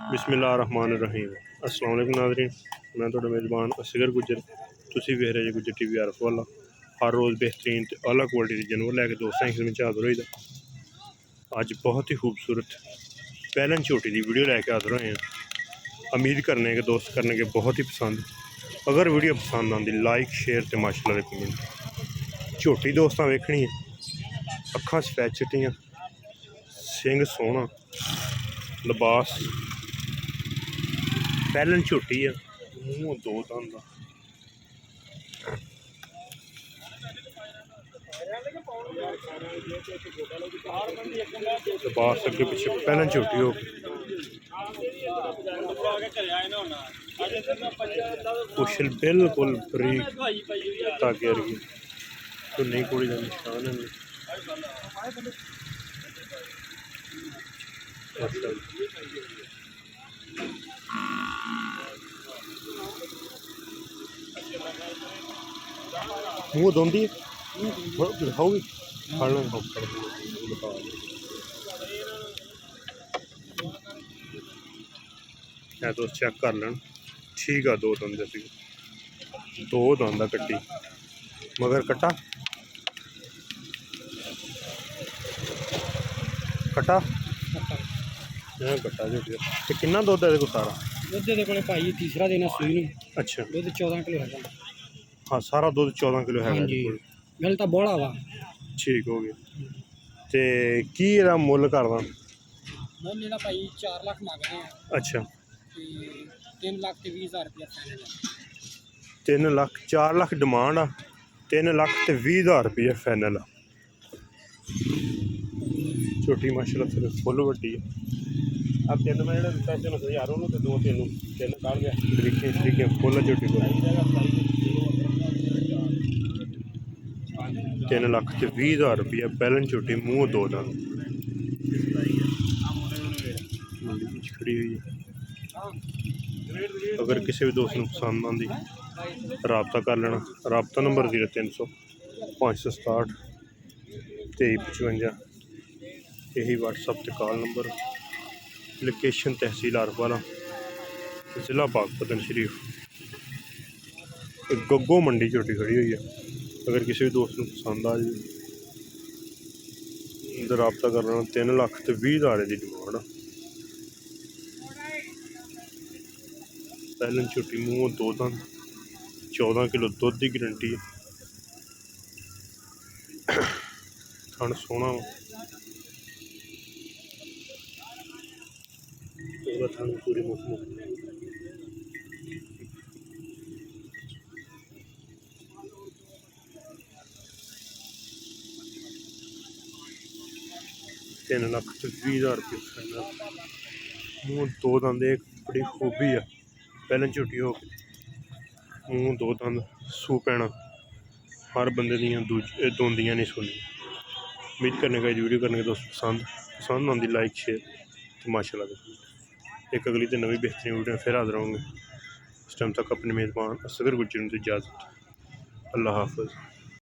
बिस्मिल्लाहिर्रहमानिर्रहीम। अस्सलाम वालेकुम नाज़रीन, मैं तुहाडा मेज़बान असगर गुज्जर। तुसीं वेख रहे जे गुज्जर टीवी आरफ वाला। हर रोज़ बेहतरीन ते आला क्वालिटी के जानवर लैके दोस्तां खिदमत च हाज़र होई दा। अज बहुत ही खूबसूरत पैलन झोटी की वीडियो लैके हाज़र होए हैं। उम्मीद करने के दोस्त करने के बहुत ही पसंद। अगर वीडियो पसंद आती लाइक शेयर तो माशाअल्लाह दे कमेंट। झोटी दोस्तां वेखनी है, अखां सफैद चिट्टियां, सिंग सोहना, लिबास पैलन झोटी है, मूँह दो दंद दा। लिबास अगे पिछे पैलन झोटी हो, कुशल बिल्कुल बरीक धागे वर्गी, धुन्नी कुड़ी का निशान है। मूँह धोंदी दिखाओगी तो चेक कर लें। ठीक है, दो दंद कट्टी मगर कट्टा कट्टा कट्टा झोटी ते किन्ना दुद्ध है सारा? दुद्ध दे कोले भाई तीसरा दिन है सूई नूं। अच्छा, दुद्ध 14 किलो है। हाँ सारा दुद्ध 14 किलो है जी। गल तो बड़ा वा। ठीक हो गया। ते की एदा मुੱਲ करदा? मुੱਲ ਇਹਦਾ भाई 4 लाख मांगते हैं। अच्छा, 3 लाख ते 20,000 रुपया फाइनल है। 3 लाख 4 लाख डिमांड आ, 3 लाख ते 20,000 रुपया फाइनल आ। छोटी माशाल्लाह फिर फुल वड्डी है। अब 3 मैं जो दिता 3,000 ਉਹਨੂੰ ਤੇ 2 3 ਕੱਢ ਗਿਆ। ਤਰੀਕੇ ਫੁੱਲ ਝੋਟੀ ਕੋਲ 3 ਲੱਖ ਤੇ 20,000 रुपया बैलन झोटी, मूँह दो दंद खड़ी हुई है। अगर किसी भी दोस्त को पसंद आती रबता कर लेना। रबता नंबर 0300 567 2355, यही व्हाट्सअप ते कॉल नंबर। लोकेशन तहसील आरफ वाला, ज़िला बागपतन शरीफ। एक गग्गो मंडी झोटी खड़ी हुई है। अगर किसी भी दोस्त को पसंद आ जाए रबता कर लेना। 3 लाख ते 20,000 की डिमांड। पैलन झोटी, मूँह दो दंद, 14 किलो दुध की गारंटी है। थन सोहना थन पूरी मुकम। तीन लाख तो 20,000 रुपये। मूँह दो दंद, एक बड़ी खूबी है पैलन झोटी हो, मूँह दो दंद, सू पैना। हर बंदे दियां दोंदियां नहीं सुनी। उम्मीद करने का वीडियो करने के दोस्त पसंद आती लाइक शेयर तो माशाल्लाह। एक अगली तो नवी बेहतरीन वीडियो फिर हाजिर होंगे। उस टाइम तक अपने मेज़बान असगर गुज्जर को इजाज़त। अल्लाह हाफ़िज़।